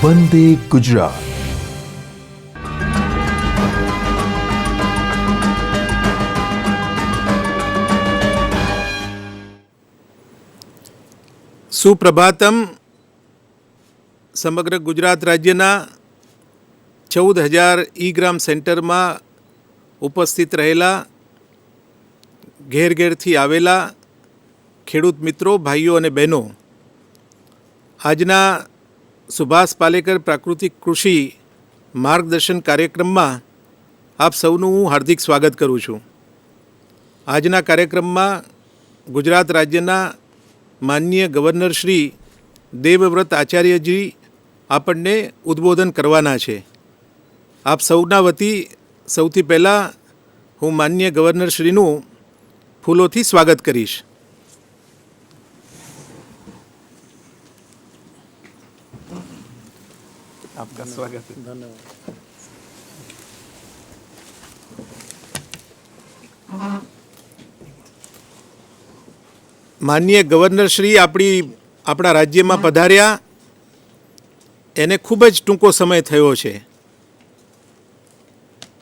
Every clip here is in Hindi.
વંદે ગુજરાત. સુપ્રભાતમ. સમગ્ર ગુજરાત રાજ્યના 14,000 ઈ ગ્રામ સેન્ટરમાં ઉપસ્થિત રહેલા ઘેર ઘેરથી આવેલા ખેડૂત મિત્રો, ભાઈઓ અને બહેનો, આજના સુભાષ પાલેકર પ્રાકૃતિક કૃષિ માર્ગદર્શન કાર્યક્રમમાં આપ સૌનું હું હાર્દિક સ્વાગત કરું છું. આજના કાર્યક્રમમાં ગુજરાત રાજ્યના માનનીય ગવર્નર શ્રી દેવવ્રત આચાર્યજી આપણને ઉદ્બોધન કરવાના છે. આપ સૌના વતી સૌથી પહેલાં હું માનનીય ગવર્નર શ્રીનું ફૂલોથી સ્વાગત કરીશ. આપકા સ્વાગત. ધન્યવાદ. માનનીય ગવર્નર શ્રી આપણા રાજ્યમાં પધાર્યા એને ખૂબ જ ટૂંકો સમય થયો છે.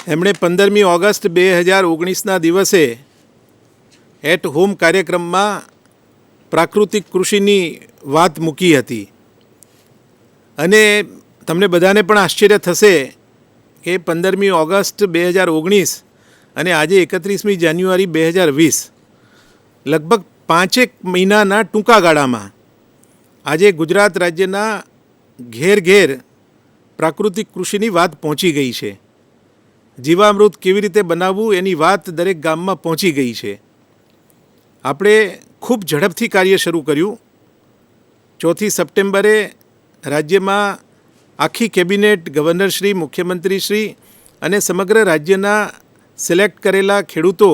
એમણે 15મી ઓગસ્ટ 2019ના દિવસે એટ હોમ કાર્યક્રમમાં પ્રાકૃતિક કૃષિની વાત મૂકી હતી અને તમને બધાને પણ આશ્ચર્ય થશે કે 15મી ઓગસ્ટ 2019 અને આજે 31મી જાન્યુઆરી 2020 લગભગ 5 મહિનાના ટૂંકા ગાળામાં આજે ગુજરાત રાજ્યના ઘેર ઘેર પ્રાકૃતિક કૃષિની વાત પહોંચી ગઈ છે. જીવામૃત કેવી રીતે બનાવવું એની વાત દરેક ગામમાં પહોંચી ગઈ છે. આપણે ખૂબ ઝડપથી કાર્ય શરૂ કર્યું. 4 સપ્ટેમ્બરે રાજ્યમાં આખી કેબિનેટ, ગવર્નરશ્રી, મુખ્યમંત્રીશ્રી અને સમગ્ર રાજ્યના સિલેક્ટ કરેલા ખેડૂતો,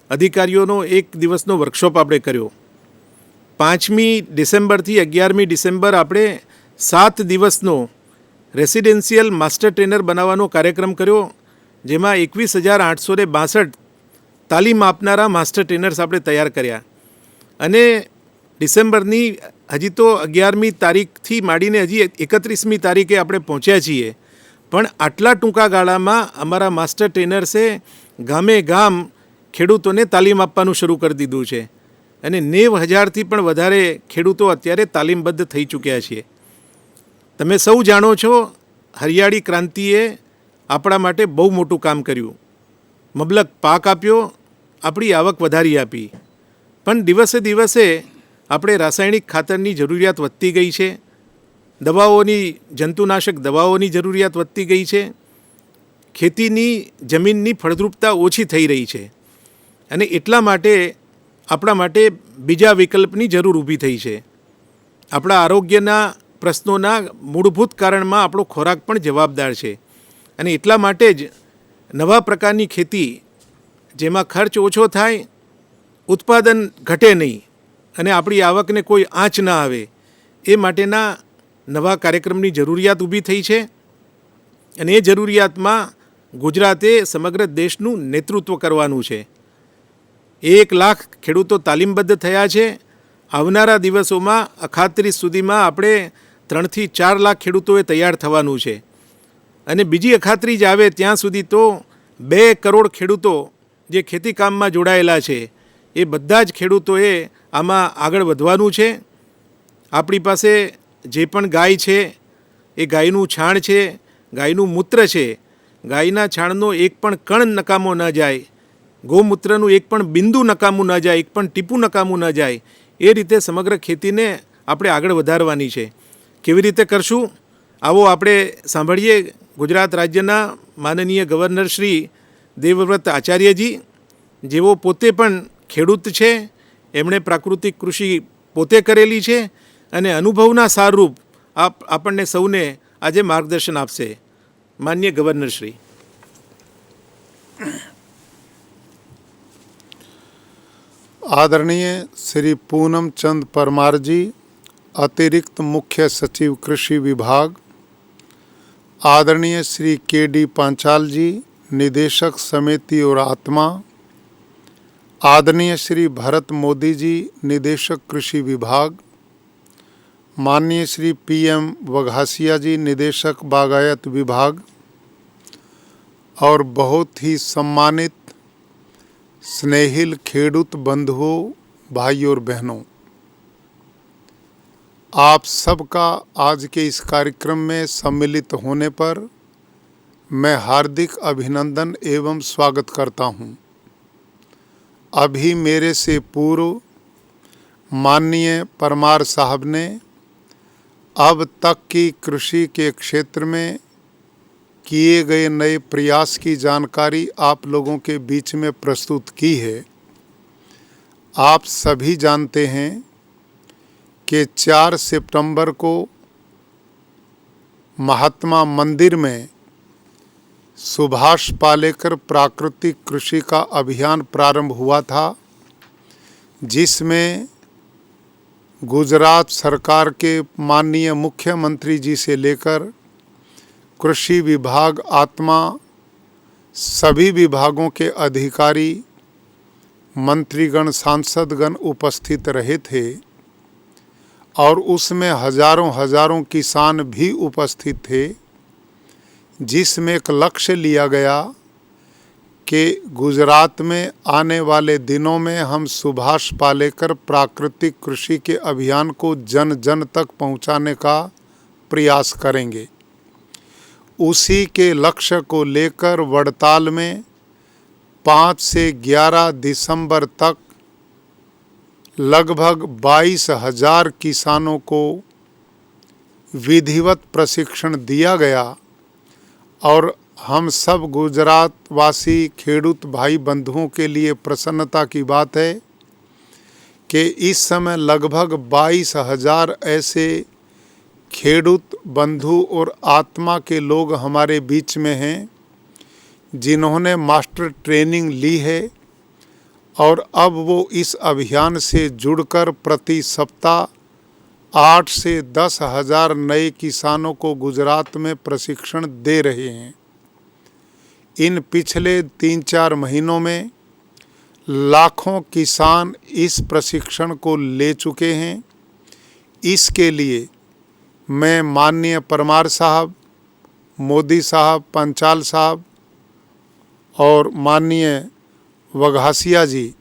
અધિકારીઓનો એક દિવસનો વર્કશોપ આપણે કર્યો. 5મી ડિસેમ્બરથી 11મી ડિસેમ્બર આપણે 7 દિવસનો રેસિડેન્શિયલ માસ્ટર ટ્રેનર બનાવવાનો કાર્યક્રમ કર્યો, જેમાં 21,862 તાલીમ આપનારા માસ્ટર ટ્રેનર્સ આપણે તૈયાર કર્યા. અને ડિસેમ્બરની હજી તો 11મી તારીખથી માંડીને હજી 31મી તારીખે આપણે પહોંચ્યા છીએ, પણ આટલા ટૂંકા ગાળામાં અમારા માસ્ટર ટ્રેનર્સે ગામે ગામ ખેડૂતોને તાલીમ આપવાનું શરૂ કરી દીધું છે અને 90,000થી પણ વધારે ખેડૂતો અત્યારે તાલીમબદ્ધ થઈ ચૂક્યા છીએ. તમે સૌ જાણો છો, હરિયાળી ક્રાંતિએ આપણા માટે બહુ મોટું કામ કર્યું. મબલક પાક આપ્યો, આપણી આવક વધારી આપી, પણ દિવસે દિવસે આપણે રાસાયણિક ખાતરની જરૂરિયાત વધતી ગઈ છે, દવાઓની, જંતુનાશક દવાઓની જરૂરિયાત વધતી ગઈ છે, ખેતીની જમીનની ફળદ્રુપતા ઓછી થઈ રહી છે અને એટલા માટે આપણા માટે બીજા વિકલ્પની જરૂર ઊભી થઈ છે. આપણા આરોગ્યના પ્રશ્નોના મૂળભૂત કારણમાં આપણો ખોરાક પણ જવાબદાર છે અને એટલા માટે જ નવા પ્રકારની ખેતી, જેમાં ખર્ચ ઓછો થાય, ઉત્પાદન ઘટે નહીં અને આપણી આવકને કોઈ આંચ ના આવે, એ માટેના નવા કાર્યક્રમની જરૂરિયાત ઊભી થઈ છે અને એ જરૂરિયાતમાં ગુજરાતે સમગ્ર દેશનું નેતૃત્વ કરવાનું છે. 1 લાખ ખેડૂતો તાલીમબદ્ધ થયા છે. આવનારા દિવસોમાં અખાત્રીસ સુધીમાં આપણે 3થી 4 લાખ ખેડૂતોએ તૈયાર થવાનું છે અને બીજી અખાત્રીજ આવે ત્યાં સુધી તો 2 કરોડ ખેડૂતો જે ખેતી કામમાં જોડાયેલા છે એ બધા જ ખેડૂતોએ આમાં આગળ વધવાનું છે. આપણી પાસે જે પણ ગાય છે, એ ગાયનું છાણ છે, ગાયનું મૂત્ર છે, ગાયના છાણનો એક પણ કણ નકામો ન જાય, ગૌમૂત્રનું એક પણ બિંદુ નકામું ન જાય, એક પણ ટીપું નકામું ન જાય, એ રીતે સમગ્ર ખેતીને આપણે આગળ વધારવાની છે. કેવી રીતે કરશું? આવો આપણે સાંભળીએ ગુજરાત રાજ્યના માનનીય ગવર્નર શ્રી દેવવ્રત આચાર્યજી, જેઓ પોતે પણ ખેડૂત છે, એમણે પ્રાકૃતિક કૃષિ પોતે કરેલી છે અને અનુભવના સારરૂપ આપણને સૌને આજે માર્ગદર્શન આપશે. માનનીય ગવર્નર શ્રી. आदरणीय श्री पूनम चंद परमार जी, अतिरिक्त मुख्य सचिव कृषि विभाग, आदरणीय श्री के.डी. पांचाल जी, निदेशक समिति और आत्मा, आदरणीय श्री भरत मोदी जी, निदेशक कृषि विभाग, माननीय श्री PM वघासिया जी, निदेशक बागायत विभाग, और बहुत ही सम्मानित स्नेहिल खेडूत बंधुओं, भाई और बहनों, आप सबका आज के इस कार्यक्रम में सम्मिलित होने पर मैं हार्दिक अभिनंदन एवं स्वागत करता हूं। अभी मेरे से पूर्व माननीय परमार साहब ने अब तक की कृषि के क्षेत्र में किए गए नए प्रयास की जानकारी आप लोगों के बीच में प्रस्तुत की है। आप सभी जानते हैं कि 4 सितंबर को महात्मा मंदिर में सुभाष पालेकर प्राकृतिक कृषि का अभियान प्रारंभ हुआ था, जिसमें गुजरात सरकार के माननीय मुख्यमंत्री जी से लेकर कृषि विभाग आत्मा सभी विभागों के अधिकारी, मंत्रीगण, सांसदगण उपस्थित रहे थे और उसमें हजारों किसान भी उपस्थित थे, जिसमें एक लक्ष्य लिया गया कि गुजरात में आने वाले दिनों में हम सुभाष पालेकर प्राकृतिक कृषि के अभियान को जन जन तक पहुंचाने का प्रयास करेंगे। उसी के लक्ष्य को लेकर वड़ताल में 5 से 11 दिसंबर तक लगभग 22,000 किसानों को विधिवत प्रशिक्षण दिया गया और हम सब गुजरात वासी खेडूत भाई बंधुओं के लिए प्रसन्नता की बात है कि इस समय लगभग 22,000 ऐसे खेडूत बंधु और आत्मा के लोग हमारे बीच में हैं, जिन्होंने मास्टर ट्रेनिंग ली है और अब वो इस अभियान से जुड़कर प्रति सप्ताह 8 से 10,000 नए किसानों को गुजरात में प्रशिक्षण दे रहे हैं। इन पिछले 3-4 महीनों में लाखों किसान इस प्रशिक्षण को ले चुके हैं। इसके लिए मैं माननीय परमार साहब, मोदी साहब, पंचाल साहब और माननीय वघासिया जी,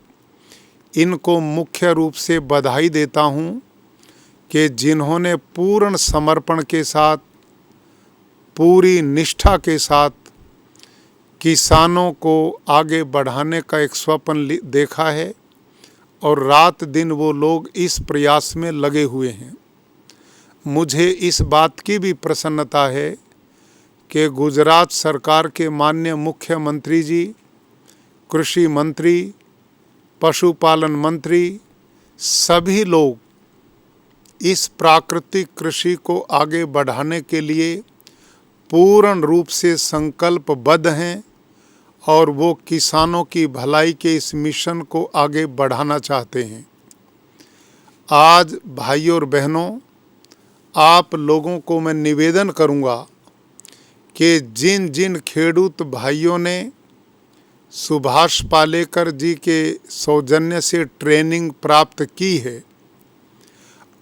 इनको मुख्य रूप से बधाई देता हूं कि जिन्होंने पूर्ण समर्पण के साथ, पूरी निष्ठा के साथ किसानों को आगे बढ़ाने का एक स्वप्न देखा है और रात दिन वो लोग इस प्रयास में लगे हुए हैं। मुझे इस बात की भी प्रसन्नता है कि गुजरात सरकार के माननीय मुख्यमंत्री जी, कृषि मंत्री, पशुपालन मंत्री, सभी लोग इस प्राकृतिक कृषि को आगे बढ़ाने के लिए पूर्ण रूप से संकल्पबद्ध हैं और वो किसानों की भलाई के इस मिशन को आगे बढ़ाना चाहते हैं। आज भाई और बहनों, आप लोगों को मैं निवेदन करूंगा कि जिन जिन खेडूत भाइयों ने सुभाष पालेकर जी के सौजन्य से ट्रेनिंग प्राप्त की है,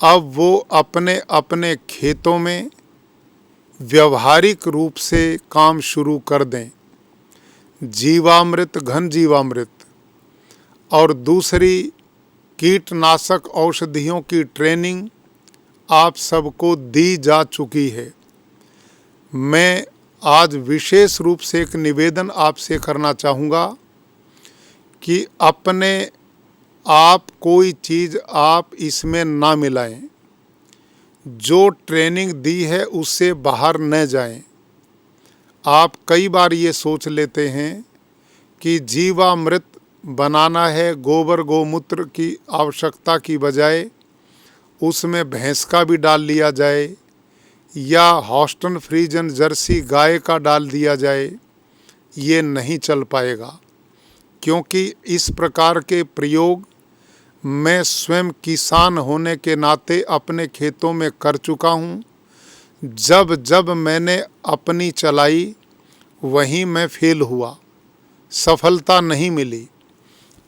अब वो अपने अपने खेतों में व्यवहारिक रूप से काम शुरू कर दें। जीवामृत, घन जीवामृत और दूसरी कीटनाशक औषधियों की ट्रेनिंग आप सबको दी जा चुकी है। मैं आज विशेष रूप से एक निवेदन आपसे करना चाहूँगा कि अपने आप कोई चीज़ आप इसमें ना मिलाएं। जो ट्रेनिंग दी है उससे बाहर न जाएं। आप कई बार ये सोच लेते हैं कि जीवामृत बनाना है, गोबर गोमूत्र की आवश्यकता की बजाय उसमें भैंस का भी डाल लिया जाए या हॉस्टन फ्रीजन जर्सी गाय का डाल दिया जाए। ये नहीं चल पाएगा, क्योंकि इस प्रकार के प्रयोग मैं स्वयं किसान होने के नाते अपने खेतों में कर चुका हूँ। जब जब मैंने अपनी चलाई वहीं मैं फेल हुआ, सफलता नहीं मिली।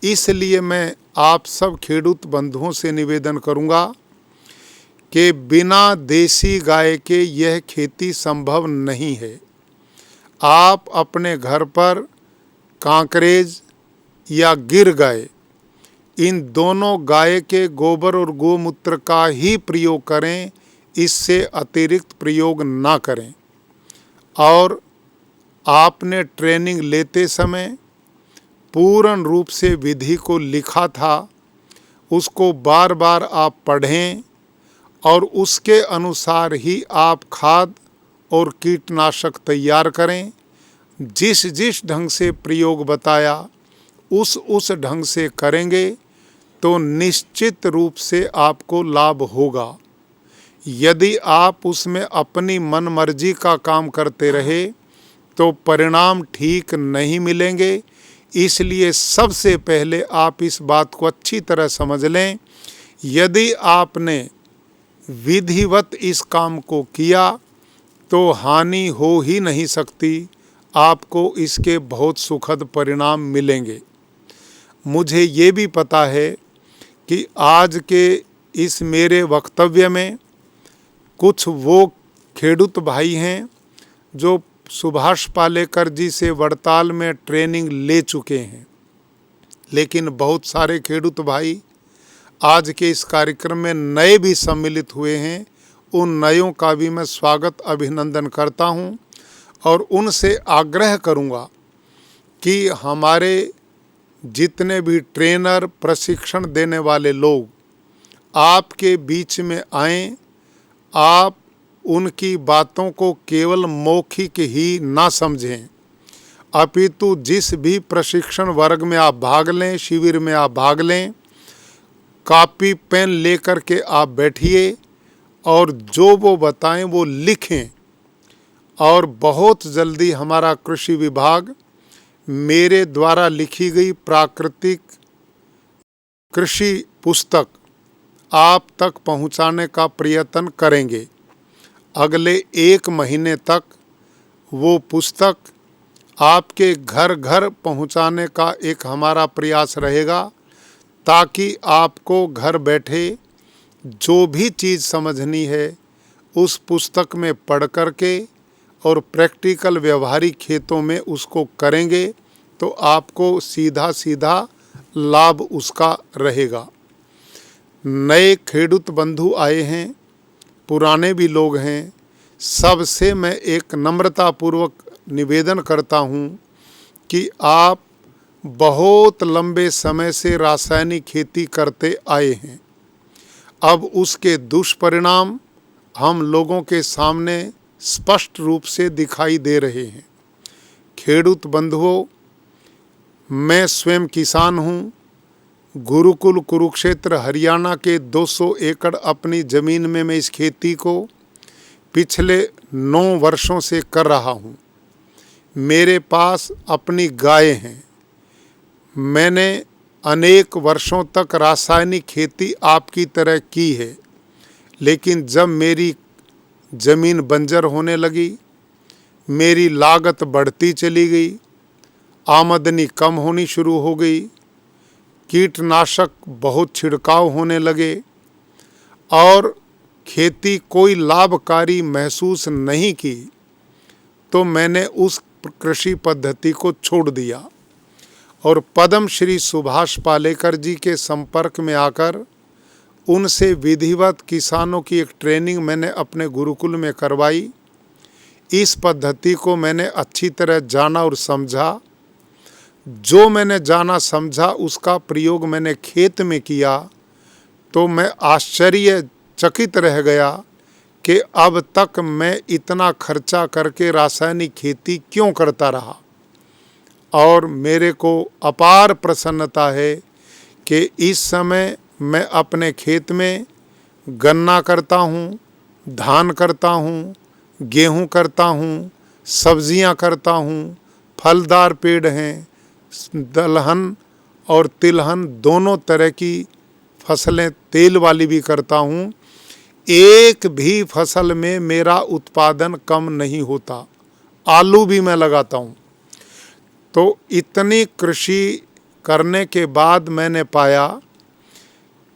इसलिए मैं आप सब खेडूत बंधुओं से निवेदन करूँगा कि बिना देसी गाय के यह खेती संभव नहीं है। आप अपने घर पर कांकरेज या गिर गाय, इन दोनों गाय के गोबर और गोमूत्र का ही प्रयोग करें, इससे अतिरिक्त प्रयोग ना करें। और आपने ट्रेनिंग लेते समय पूर्ण रूप से विधि को लिखा था, उसको बार बार आप पढ़ें और उसके अनुसार ही आप खाद और कीटनाशक तैयार करें। जिस जिस ढंग से प्रयोग बताया उस ढंग से करेंगे तो निश्चित रूप से आपको लाभ होगा। यदि आप उसमें अपनी मनमर्जी का काम करते रहे तो परिणाम ठीक नहीं मिलेंगे। इसलिए सबसे पहले आप इस बात को अच्छी तरह समझ लें, यदि आपने विधिवत इस काम को किया तो हानि हो ही नहीं सकती, आपको इसके बहुत सुखद परिणाम मिलेंगे। मुझे ये भी पता है कि आज के इस मेरे वक्तव्य में कुछ वो खेडूत भाई हैं जो सुभाष पालेकर जी से वड़ताल में ट्रेनिंग ले चुके हैं, लेकिन बहुत सारे खेडूत भाई आज के इस कार्यक्रम में नए भी सम्मिलित हुए हैं। उन नयों का भी मैं स्वागत अभिनंदन करता हूं और उनसे आग्रह करूंगा कि हमारे जितने भी ट्रेनर, प्रशिक्षण देने वाले लोग आपके बीच में आएं। आप उनकी बातों को केवल मौखिक ही ना समझें, अपितु जिस भी प्रशिक्षण वर्ग में आप भाग लें, शिविर में आप भाग लें, कॉपी पेन लेकर के आप बैठिए और जो वो बताएं वो लिखें। और बहुत जल्दी हमारा कृषि विभाग मेरे द्वारा लिखी गई प्राकृतिक कृषि पुस्तक आप तक पहुंचाने का प्रयत्न करेंगे। अगले 1 महीने तक वो पुस्तक आपके घर घर पहुंचाने का एक हमारा प्रयास रहेगा, ताकि आपको घर बैठे जो भी चीज़ समझनी है उस पुस्तक में पढ़ कर के और प्रैक्टिकल व्यवहारिक खेतों में उसको करेंगे तो आपको सीधा सीधा लाभ उसका रहेगा। नए खेडूत बंधु आए हैं, पुराने भी लोग हैं, सबसे मैं एक नम्रतापूर्वक निवेदन करता हूं कि आप बहुत लंबे समय से रासायनिक खेती करते आए हैं। अब उसके दुष्परिणाम हम लोगों के सामने स्पष्ट रूप से दिखाई दे रहे हैं। खेडूत बंधुओं, मैं स्वयं किसान हूँ। गुरुकुल कुरुक्षेत्र हरियाणा के 200 एकड़ अपनी ज़मीन में मैं इस खेती को पिछले 9 वर्षों से कर रहा हूँ। मेरे पास अपनी गाय हैं। मैंने अनेक वर्षों तक रासायनिक खेती आपकी तरह की है, लेकिन जब मेरी ज़मीन बंजर होने लगी, मेरी लागत बढ़ती चली गई, आमदनी कम होनी शुरू हो गई, कीटनाशक बहुत छिड़काव होने लगे और खेती कोई लाभकारी महसूस नहीं की, तो मैंने उस कृषि पद्धति को छोड़ दिया और पद्म श्री सुभाष पालेकर जी के संपर्क में आकर उनसे विधिवत किसानों की एक ट्रेनिंग मैंने अपने गुरुकुल में करवाई। इस पद्धति को मैंने अच्छी तरह जाना और समझा। जो मैंने जाना समझा उसका प्रयोग मैंने खेत में किया तो मैं आश्चर्यचकित रह गया कि अब तक मैं इतना खर्चा करके रासायनिक खेती क्यों करता रहा। और मेरे को अपार प्रसन्नता है कि इस समय मैं अपने खेत में गन्ना करता हूँ, धान करता हूँ, गेहूँ करता हूँ, सब्जियाँ करता हूँ, फलदार पेड़ हैं, दलहन और तिलहन दोनों तरह की फसलें, तेल वाली भी करता हूँ। एक भी फसल में मेरा उत्पादन कम नहीं होता। आलू भी मैं लगाता हूँ। तो इतनी कृषि करने के बाद मैंने पाया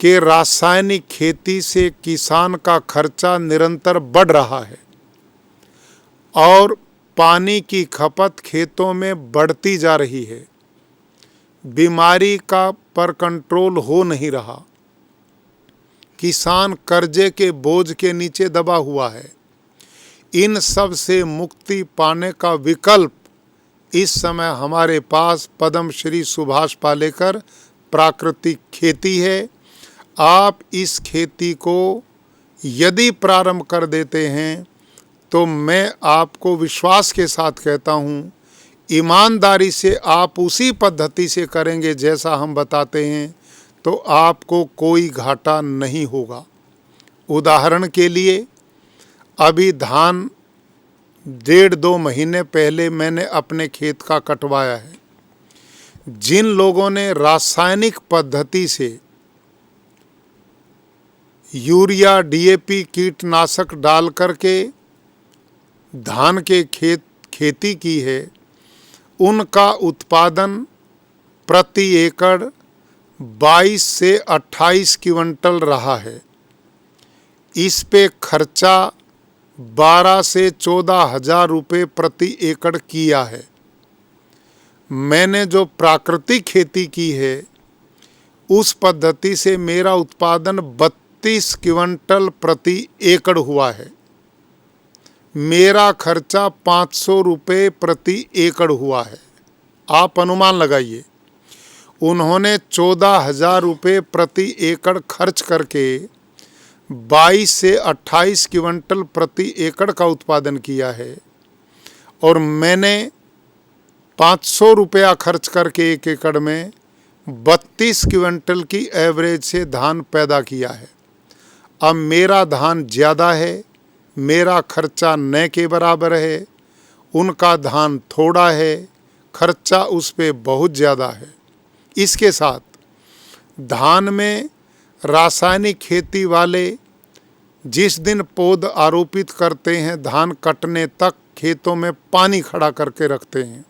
कि रासायनिक खेती से किसान का खर्चा निरंतर बढ़ रहा है और पानी की खपत खेतों में बढ़ती जा रही है। बीमारी का पर कंट्रोल हो नहीं रहा। किसान कर्जे के बोझ के नीचे दबा हुआ है। इन सब से मुक्ति पाने का विकल्प इस समय हमारे पास पद्म श्री सुभाष पालेकर प्राकृतिक खेती है। आप इस खेती को यदि प्रारंभ कर देते हैं तो मैं आपको विश्वास के साथ कहता हूँ, ईमानदारी से आप उसी पद्धति से करेंगे जैसा हम बताते हैं तो आपको कोई घाटा नहीं होगा। उदाहरण के लिए अभी धान 1.5-2 महीने पहले मैंने अपने खेत का कटवाया है। जिन लोगों ने रासायनिक पद्धति से यूरिया डीएपी कीटनाशक डाल करके धान के खेती की है, उनका उत्पादन प्रति एकड़ 22 से 28 क्विंटल रहा है। इस पे खर्चा 12 से 14 हजार रुपये प्रति एकड़ किया है। मैंने जो प्राकृतिक खेती की है उस पद्धति से मेरा उत्पादन 32 क्विंटल प्रति एकड़ हुआ है। मेरा खर्चा 500 रुपये प्रति एकड़ हुआ है। आप अनुमान लगाइए, उन्होंने 14,000 रुपये प्रति एकड़ खर्च करके 22 से 28 क्विंटल प्रति एकड़ का उत्पादन किया है और मैंने 500 रुपया खर्च करके 1 एकड़ में 32 क्विंटल की एवरेज से धान पैदा किया है। अब मेरा धान ज़्यादा है, मेरा खर्चा न के बराबर है, उनका धान थोड़ा है, खर्चा उस पे बहुत ज़्यादा है। इसके साथ धान में रासायनिक खेती वाले जिस दिन पौध आरोपित करते हैं, धान कटने तक खेतों में पानी खड़ा करके रखते हैं।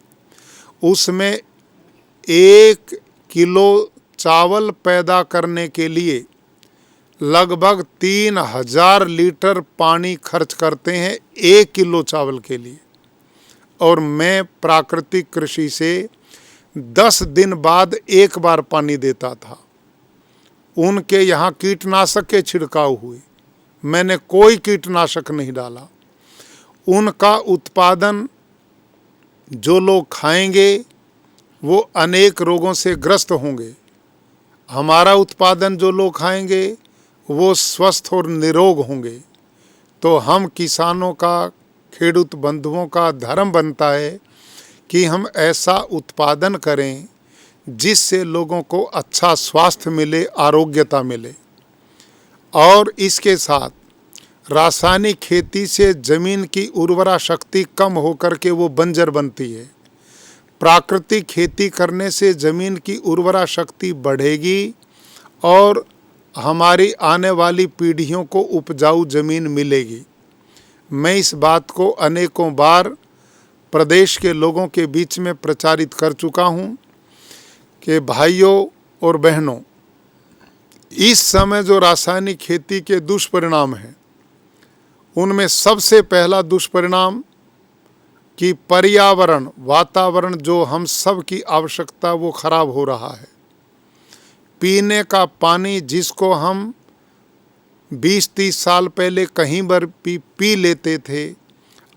उसमें 1 किलो चावल पैदा करने के लिए लगभग 3000 लीटर पानी खर्च करते हैं 1 किलो चावल के लिए। और मैं प्राकृतिक कृषि से 10 दिन बाद एक बार पानी देता था। उनके यहाँ कीटनाशक के छिड़काव हुए, मैंने कोई कीटनाशक नहीं डाला। उनका उत्पादन जो लोग खाएंगे वो अनेक रोगों से ग्रस्त होंगे। हमारा उत्पादन जो लोग खाएंगे वो स्वस्थ और निरोग होंगे। तो हम किसानों का, खेडूत बंधुओं का धर्म बनता है कि हम ऐसा उत्पादन करें जिससे लोगों को अच्छा स्वास्थ्य मिले, आरोग्यता मिले। और इसके साथ रासायनिक खेती से ज़मीन की उर्वरा शक्ति कम होकर के वो बंजर बनती है। प्राकृतिक खेती करने से ज़मीन की उर्वरा शक्ति बढ़ेगी और हमारी आने वाली पीढ़ियों को उपजाऊ ज़मीन मिलेगी। मैं इस बात को अनेकों बार प्रदेश के लोगों के बीच में प्रचारित कर चुका हूँ कि भाइयों और बहनों, इस समय जो रासायनिक खेती के दुष्परिणाम हैं उनमें सबसे पहला दुष्परिणाम कि पर्यावरण, वातावरण जो हम सब की आवश्यकता वो खराब हो रहा है। पीने का पानी जिसको हम 20-30 साल पहले कहीं पर भी पी लेते थे,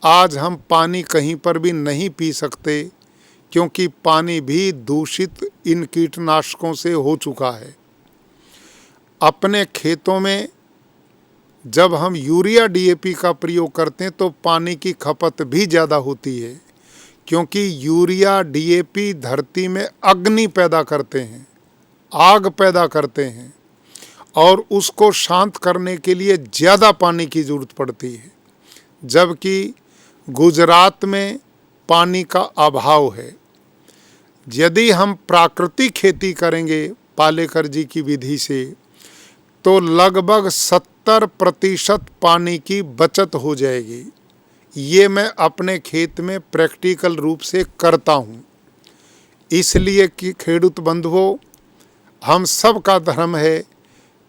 आज हम पानी कहीं पर भी नहीं पी सकते क्योंकि पानी भी दूषित इन कीटनाशकों से हो चुका है। अपने खेतों में जब हम यूरिया डीएपी का प्रयोग करते हैं तो पानी की खपत भी ज़्यादा होती है क्योंकि यूरिया डीएपी धरती में अग्नि पैदा करते हैं, आग पैदा करते हैं और उसको शांत करने के लिए ज़्यादा पानी की ज़रूरत पड़ती है। जबकि गुजरात में पानी का अभाव है। यदि हम प्राकृतिक खेती करेंगे पालेकर जी की विधि से तो लगभग 70% पानी की बचत हो जाएगी। ये मैं अपने खेत में प्रैक्टिकल रूप से करता हूँ। इसलिए कि खेडूत बंधुओं, हम सब का धर्म है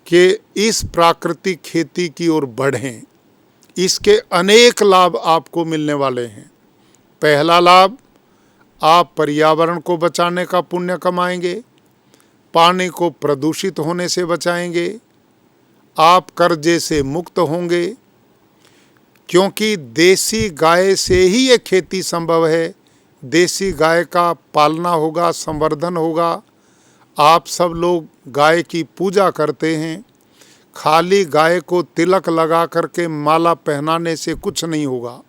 कि इस प्राकृतिक खेती की ओर बढ़ें। इसके अनेक लाभ आपको मिलने वाले हैं। पहला लाभ, आप पर्यावरण को बचाने का पुण्य कमाएंगे, पानी को प्रदूषित होने से बचाएंगे, आप कर्जे से मुक्त होंगे, क्योंकि देसी गाय से ही ये खेती संभव है। देसी गाय का पालना होगा, संवर्धन होगा। आप सब लोग गाय की पूजा करते हैं। खाली गाय को तिलक लगा करके माला पहनाने से कुछ नहीं होगा।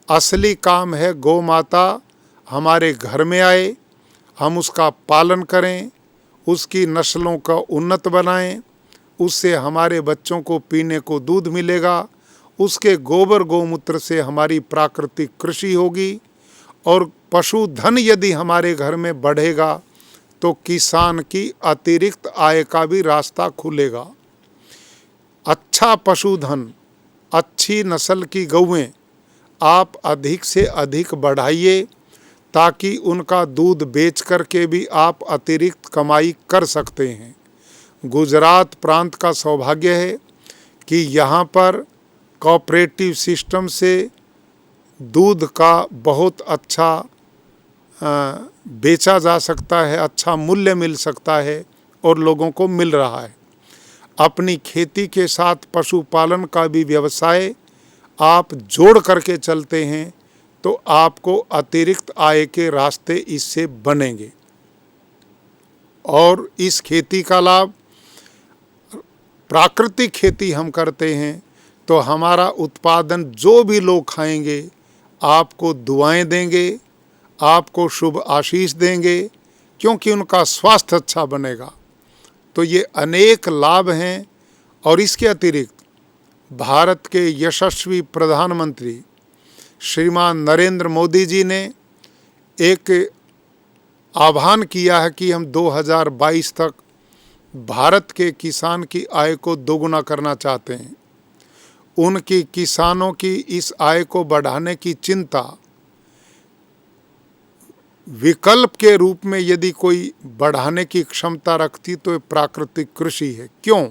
असली काम है गौ माता हमारे घर में आए, हम उसका पालन करें, उसकी नस्लों का उन्नत बनाएं, उससे हमारे बच्चों को पीने को दूध मिलेगा, उसके गोबर गौमूत्र से हमारी प्राकृतिक कृषि होगी, और पशुधन यदि हमारे घर में बढ़ेगा तो किसान की अतिरिक्त आय का भी रास्ता खुलेगा। अच्छा पशुधन, अच्छी नस्ल की गौएं आप अधिक से अधिक बढ़ाइए, ताकि उनका दूध बेच करके भी आप अतिरिक्त कमाई कर सकते हैं। गुजरात प्रांत का सौभाग्य है कि यहाँ पर कोऑपरेटिव सिस्टम से दूध का बहुत अच्छा बेचा जा सकता है, अच्छा मूल्य मिल सकता है और लोगों को मिल रहा है। अपनी खेती के साथ पशुपालन का भी व्यवसाय आप जोड़ करके चलते हैं तो आपको अतिरिक्त आय के रास्ते इससे बनेंगे। और इस खेती का लाभ, प्राकृतिक खेती हम करते हैं तो हमारा उत्पादन जो भी लोग खाएंगे आपको दुआएं देंगे, आपको शुभ आशीष देंगे, क्योंकि उनका स्वास्थ्य अच्छा बनेगा। तो ये अनेक लाभ हैं। और इसके अतिरिक्त भारत के यशस्वी प्रधानमंत्री श्रीमान नरेंद्र मोदी जी ने एक आह्वान किया है कि हम 2022 तक भारत के किसान की आय को दोगुना करना चाहते हैं। उनकी किसानों की इस आय को बढ़ाने की चिंता विकल्प के रूप में यदि कोई बढ़ाने की क्षमता रखती तो ये प्राकृतिक कृषि है। क्यों?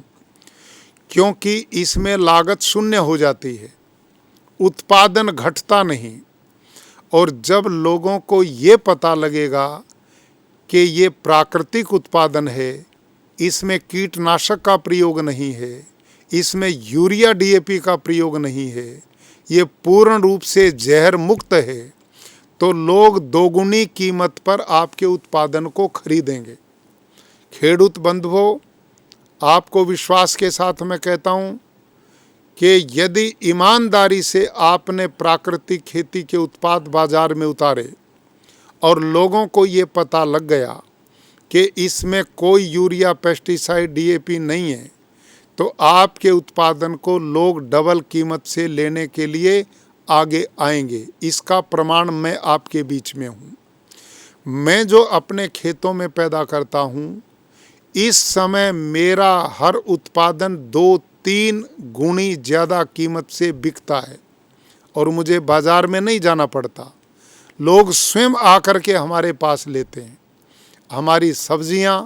क्योंकि इसमें लागत शून्य हो जाती है, उत्पादन घटता नहीं। और जब लोगों को ये पता लगेगा कि ये प्राकृतिक उत्पादन है, इसमें कीटनाशक का प्रयोग नहीं है, इसमें यूरिया डीएपी का प्रयोग नहीं है, ये पूर्ण रूप से जहर मुक्त है, तो लोग दोगुनी कीमत पर आपके उत्पादन को खरीदेंगे। खेडूत बंधुओं, आपको विश्वास के साथ मैं कहता हूँ कि यदि ईमानदारी से आपने प्राकृतिक खेती के उत्पाद बाजार में उतारे और लोगों को ये पता लग गया कि इसमें कोई यूरिया, पेस्टिसाइड, डीएपी नहीं है, तो आपके उत्पादन को लोग डबल कीमत से लेने के लिए आगे आएंगे। इसका प्रमाण मैं आपके बीच में हूँ। मैं जो अपने खेतों में पैदा करता हूँ, इस समय मेरा हर उत्पादन 2-3 गुनी ज़्यादा कीमत से बिकता है और मुझे बाज़ार में नहीं जाना पड़ता। लोग स्वयं आकर के हमारे पास लेते हैं। हमारी सब्जियां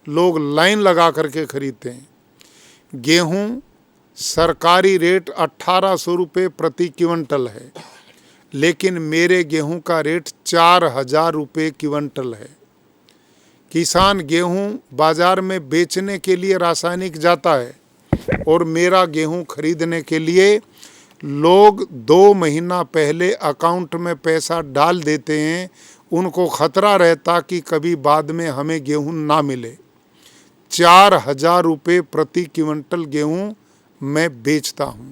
लोग लाइन लगा करके खरीदते हैं। गेहूं सरकारी रेट 1800 रुपये प्रति क्विंटल है, लेकिन मेरे गेहूं का रेट 4000 रुपये क्विंटल है। किसान गेहूं बाज़ार में बेचने के लिए रासायनिक जाता है और मेरा गेहूं खरीदने के लिए लोग 2 महीना पहले अकाउंट में पैसा डाल देते हैं। उनको खतरा रहता कि कभी बाद में हमें गेहूं ना मिले। 4000 रुपये प्रति क्विंटल गेहूं मैं बेचता हूं।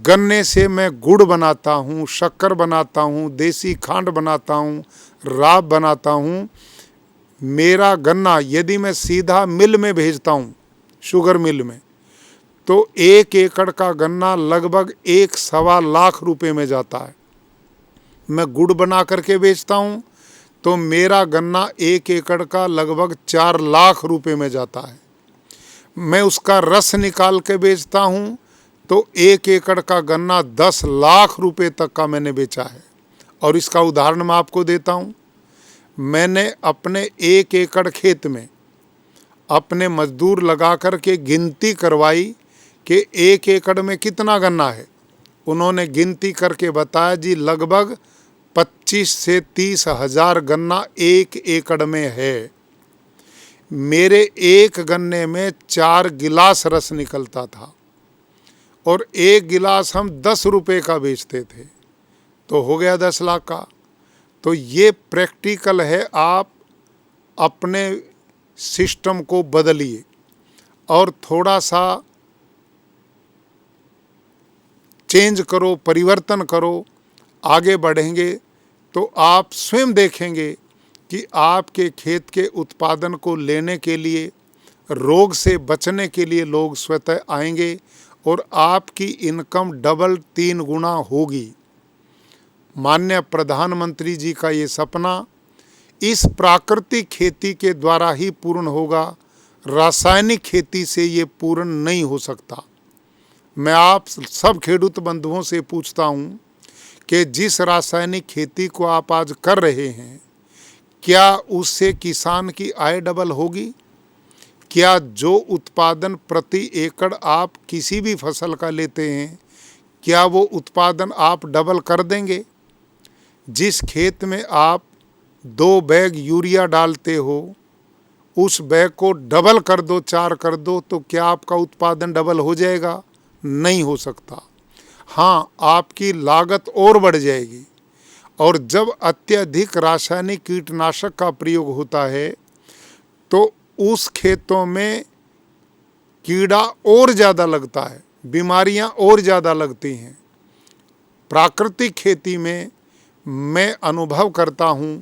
गन्ने से मैं गुड़ बनाता हूं, शक्कर बनाता हूं, देसी खांड बनाता हूं, राब बनाता हूं। मेरा गन्ना यदि मैं सीधा मिल में भेजता हूं, शुगर मिल में, तो 1 एकड़ का गन्ना लगभग 1-1.25 लाख रुपए में जाता है। मैं गुड़ बना करके बेचता हूँ तो मेरा गन्ना 1 एकड़ का लगभग 4 लाख रुपए में जाता है। मैं उसका रस निकाल के बेचता हूँ तो 1 एकड़ का गन्ना 10 लाख रुपए तक का मैंने बेचा है। और इसका उदाहरण मैं आपको देता हूँ। मैंने अपने 1 एकड़ खेत में अपने मजदूर लगा कर के गिनती करवाई कि 1 एकड़ में कितना गन्ना है। उन्होंने गिनती करके बताया जी लगभग 25 से 30 हजार गन्ना 1 एकड़ में है। मेरे एक गन्ने में 4 गिलास रस निकलता था और 1 गिलास हम 10 रुपये का बेचते थे, तो हो गया 10 लाख का। तो ये प्रैक्टिकल है, आप अपने सिस्टम को बदलिए और थोड़ा सा चेंज करो, परिवर्तन करो, आगे बढ़ेंगे तो आप स्वयं देखेंगे कि आपके खेत के उत्पादन को लेने के लिए, रोग से बचने के लिए लोग स्वतः आएंगे और आपकी इनकम डबल 3 गुना होगी। माननीय प्रधानमंत्री जी का ये सपना इस प्राकृतिक खेती के द्वारा ही पूर्ण होगा, रासायनिक खेती से ये पूर्ण नहीं हो सकता। मैं आप सब खेडूत बंधुओं से पूछता हूँ कि जिस रासायनिक खेती को आप आज कर रहे हैं, क्या उससे किसान की आय डबल होगी? क्या जो उत्पादन प्रति एकड़ आप किसी भी फसल का लेते हैं, क्या वो उत्पादन आप डबल कर देंगे? जिस खेत में आप 2 बैग यूरिया डालते हो, उस बैग को डबल कर दो, 4 कर दो, तो क्या आपका उत्पादन डबल हो जाएगा? नहीं हो सकता। हाँ, आपकी लागत और बढ़ जाएगी। और जब अत्यधिक रासायनिक कीटनाशक का प्रयोग होता है तो उस खेतों में कीड़ा और ज़्यादा लगता है, बीमारियां और ज़्यादा लगती हैं। प्राकृतिक खेती में मैं अनुभव करता हूं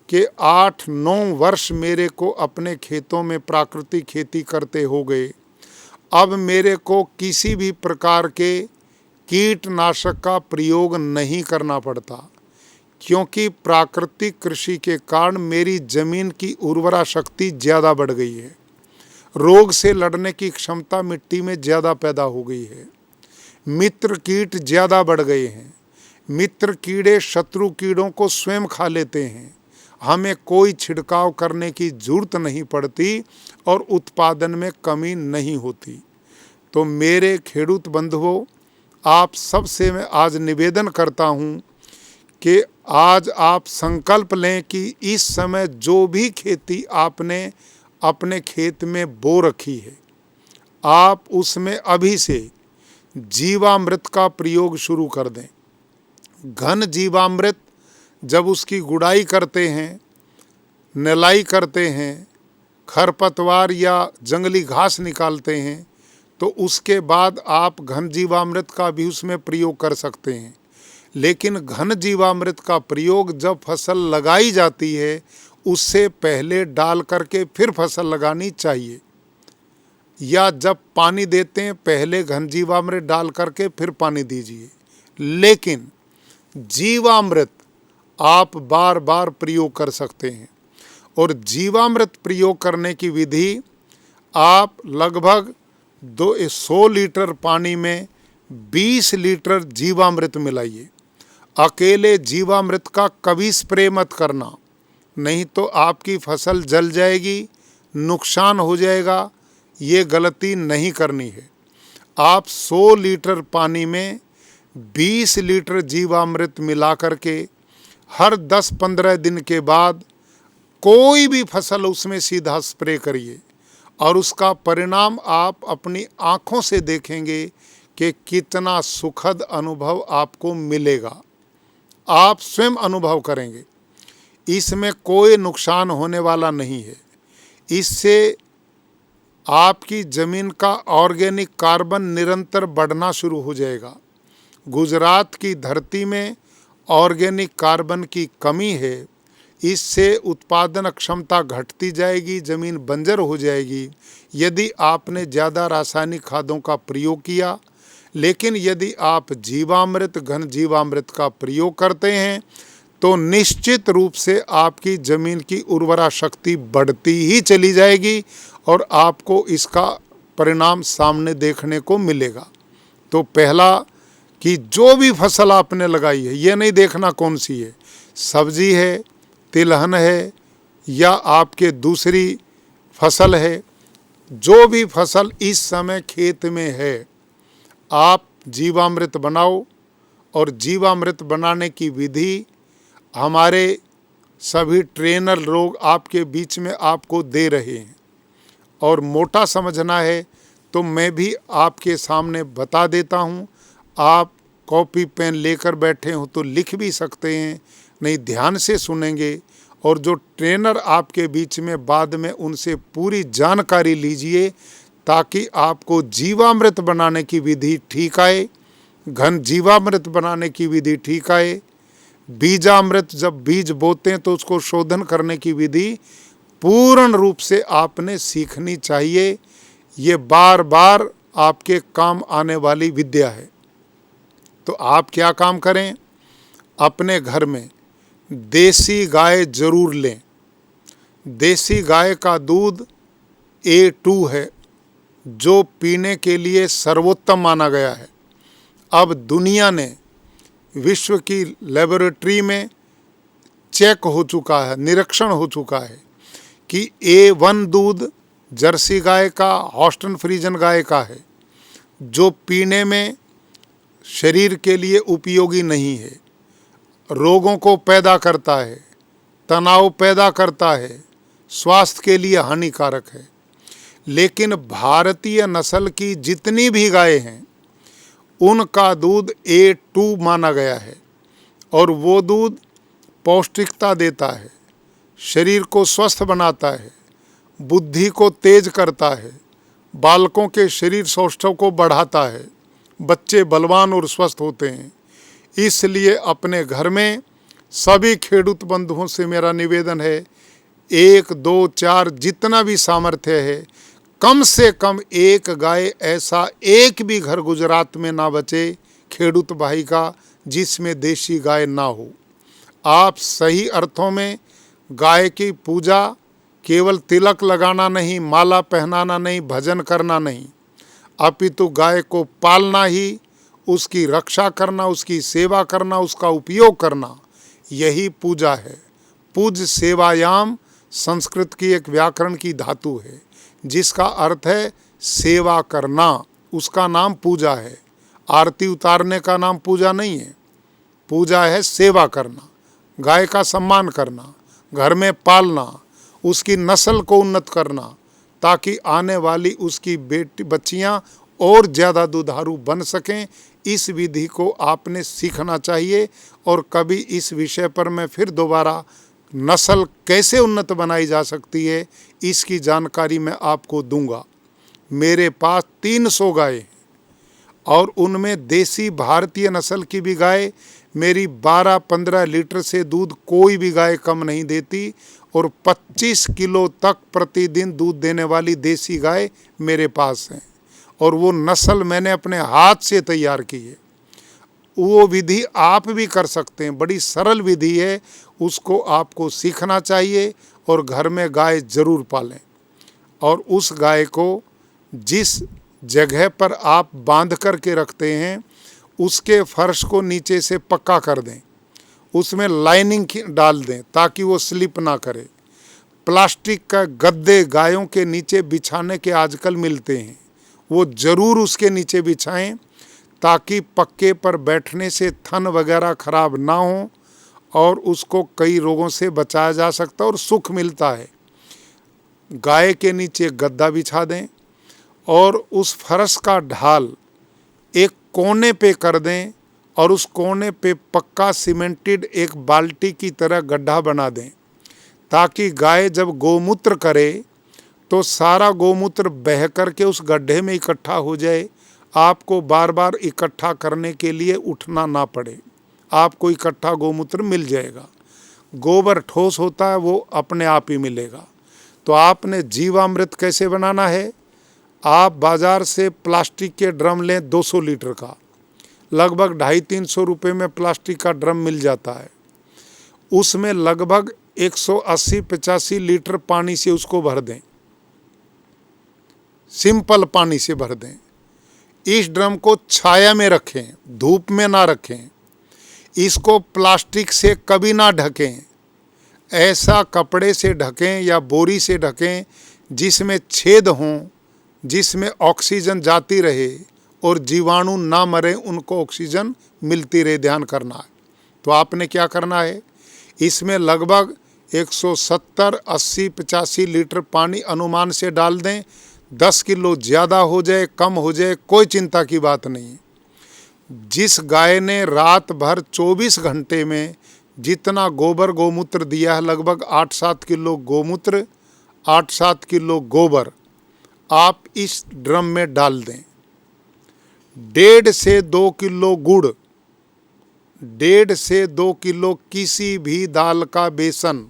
कि 8-9 वर्ष मेरे को अपने खेतों में प्राकृतिक खेती करते हो गए। अब मेरे को किसी भी प्रकार के कीटनाशक का प्रयोग नहीं करना पड़ता, क्योंकि प्राकृतिक कृषि के कारण मेरी ज़मीन की उर्वरा शक्ति ज़्यादा बढ़ गई है। रोग से लड़ने की क्षमता मिट्टी में ज़्यादा पैदा हो गई है। मित्र कीट ज़्यादा बढ़ गए हैं। मित्र कीड़े शत्रु कीड़ों को स्वयं खा लेते हैं। हमें कोई छिड़काव करने की ज़रूरत नहीं पड़ती और उत्पादन में कमी नहीं होती। तो मेरे खेडूत बंधुओं, आप सबसे मैं आज निवेदन करता हूँ कि आज आप संकल्प लें कि इस समय जो भी खेती आपने अपने खेत में बो रखी है, आप उसमें अभी से जीवामृत का प्रयोग शुरू कर दें। घन जीवामृत जब उसकी गुड़ाई करते हैं, निलाई करते हैं, खरपतवार या जंगली घास निकालते हैं, तो उसके बाद आप घन जीवामृत का भी उसमें प्रयोग कर सकते हैं। लेकिन घन जीवामृत का प्रयोग जब फसल लगाई जाती है उससे पहले डाल करके फिर फसल लगानी चाहिए, या जब पानी देते हैं पहले घन जीवामृत डाल करके फिर पानी दीजिए। लेकिन जीवामृत आप बार बार प्रयोग कर सकते हैं और जीवामृत प्रयोग करने की विधि, आप लगभग 100 लीटर पानी में 20 लीटर जीवामृत मिलाइए। अकेले जीवामृत का कभी स्प्रे मत करना, नहीं तो आपकी फसल जल जाएगी, नुकसान हो जाएगा। ये गलती नहीं करनी है। आप 100 लीटर पानी में 20 लीटर जीवामृत मिला करके हर 10-15 दिन के बाद कोई भी फसल उसमें सीधा स्प्रे करिए और उसका परिणाम आप अपनी आँखों से देखेंगे कि कितना सुखद अनुभव आपको मिलेगा। आप स्वयं अनुभव करेंगे। इसमें कोई नुकसान होने वाला नहीं है। इससे आपकी ज़मीन का ऑर्गेनिक कार्बन निरंतर बढ़ना शुरू हो जाएगा। गुजरात की धरती में ऑर्गेनिक कार्बन की कमी है, इससे उत्पादन क्षमता घटती जाएगी, ज़मीन बंजर हो जाएगी यदि आपने ज़्यादा रासायनिक खादों का प्रयोग किया। लेकिन यदि आप जीवामृत, घन जीवामृत का प्रयोग करते हैं तो निश्चित रूप से आपकी ज़मीन की उर्वरा शक्ति बढ़ती ही चली जाएगी और आपको इसका परिणाम सामने देखने को मिलेगा। तो पहला कि जो भी फसल आपने लगाई है, ये नहीं देखना कौन सी है, सब्जी है, तिलहन है या आपके दूसरी फसल है, जो भी फसल इस समय खेत में है, आप जीवामृत बनाओ, और जीवामृत बनाने की विधि हमारे सभी ट्रेनर लोग आपके बीच में आपको दे रहे हैं। और मोटा समझना है तो मैं भी आपके सामने बता देता हूँ। आप कॉपी पेन लेकर बैठे हो तो लिख भी सकते हैं, नहीं ध्यान से सुनेंगे, और जो ट्रेनर आपके बीच में बाद में उनसे पूरी जानकारी लीजिए, ताकि आपको जीवामृत बनाने की विधि ठीक आए, घन जीवामृत बनाने की विधि ठीक आए, बीजामृत जब बीज बोते हैं तो उसको शोधन करने की विधि पूर्ण रूप से आपने सीखनी चाहिए। ये बार बार आपके काम आने वाली विद्या है। तो आप क्या काम करें, अपने घर में देसी गाय जरूर लें। देसी गाय का दूध A2 है, जो पीने के लिए सर्वोत्तम माना गया है। अब दुनिया ने विश्व की लेबोरेटरी में चेक हो चुका है, निरीक्षण हो चुका है कि A1 दूध जर्सी गाय का, हॉस्टन फ्रीजन गाय का है, जो पीने में शरीर के लिए उपयोगी नहीं है, रोगों को पैदा करता है, तनाव पैदा करता है, स्वास्थ्य के लिए हानिकारक है। लेकिन भारतीय नस्ल की जितनी भी गायें हैं, उनका दूध A2 माना गया है, और वो दूध पौष्टिकता देता है, शरीर को स्वस्थ बनाता है, बुद्धि को तेज करता है, बालकों के शरीर सौष्ठव को बढ़ाता है, बच्चे बलवान और स्वस्थ होते हैं। इसलिए अपने घर में सभी खेडूत बंधुओं से मेरा निवेदन है, 1, 2, 4 जितना भी सामर्थ्य है, कम से कम एक गाय ऐसा एक भी घर गुजरात में ना बचे खेडूत भाई का जिसमें देशी गाय ना हो। आप सही अर्थों में गाय की पूजा केवल तिलक लगाना नहीं, माला पहनाना नहीं, भजन करना नहीं, अपितु गाय को पालना ही, उसकी रक्षा करना, उसकी सेवा करना, उसका उपयोग करना, यही पूजा है। पूज सेवायाम संस्कृत की एक व्याकरण की धातु है, जिसका अर्थ है सेवा करना। उसका नाम पूजा है। आरती उतारने का नाम पूजा नहीं है। पूजा है सेवा करना, गाय का सम्मान करना, घर में पालना, उसकी नस्ल को उन्नत करना, ताकि आने वाली उसकी बेटी बच्चियां और ज़्यादा दुधारू बन सकें। इस विधि को आपने सीखना चाहिए। और कभी इस विषय पर मैं फिर दोबारा नस्ल कैसे उन्नत बनाई जा सकती है, इसकी जानकारी मैं आपको दूंगा। मेरे पास 300 गाय हैं, और उनमें देसी भारतीय नस्ल की भी गाय मेरी 12-15 लीटर से दूध कोई भी गाय कम नहीं देती, और 25 किलो तक प्रतिदिन दूध देने वाली देसी गाय मेरे पास हैं। और वो नस्ल मैंने अपने हाथ से तैयार की है। वो विधि आप भी कर सकते हैं, बड़ी सरल विधि है, उसको आपको सीखना चाहिए और घर में गाय जरूर पालें। और उस गाय को जिस जगह पर आप बांध कर के रखते हैं, उसके फर्श को नीचे से पक्का कर दें, उसमें लाइनिंग डाल दें ताकि वो स्लिप ना करे। प्लास्टिक का गद्दे गायों के नीचे बिछाने के आजकल मिलते हैं, वो ज़रूर उसके नीचे बिछाएं, ताकि पक्के पर बैठने से थन वगैरह खराब ना हो, और उसको कई रोगों से बचाया जा सकता है और सुख मिलता है। गाय के नीचे गद्दा बिछा दें, और उस फर्श का ढाल एक कोने पे कर दें, और उस कोने पे पक्का सीमेंटेड एक बाल्टी की तरह गड्ढा बना दें, ताकि गाय जब गोमूत्र करे तो सारा गोमूत्र बह कर के उस गड्ढे में इकट्ठा हो जाए। आपको बार बार इकट्ठा करने के लिए उठना ना पड़े, आपको इकट्ठा गोमूत्र मिल जाएगा। गोबर ठोस होता है, वो अपने आप ही मिलेगा। तो आपने जीवामृत कैसे बनाना है, आप बाज़ार से प्लास्टिक के ड्रम लें 200 लीटर का, लगभग 250-300 रुपये में प्लास्टिक का ड्रम मिल जाता है। उसमें लगभग 180-85 लीटर पानी से उसको भर दें, सिंपल पानी से भर दें। इस ड्रम को छाया में रखें, धूप में ना रखें। इसको प्लास्टिक से कभी ना ढकें, ऐसा कपड़े से ढकें या बोरी से ढकें जिसमें छेद हों, जिसमें ऑक्सीजन जाती रहे और जीवाणु ना मरे, उनको ऑक्सीजन मिलती रहे, ध्यान करना है। तो आपने क्या करना है, इसमें लगभग 170, 80, 85 लीटर पानी अनुमान से डाल दें। 10 किलो ज़्यादा हो जाए, कम हो जाए, कोई चिंता की बात नहीं है। जिस गाय ने रात भर 24 घंटे में जितना गोबर गोमूत्र दिया है, लगभग 8-7 किलो गोमूत्र, 8-7 किलो गोबर आप इस ड्रम में डाल दें। 1.5 से 2 किलो गुड़, 1.5 से 2 किलो किसी भी दाल का बेसन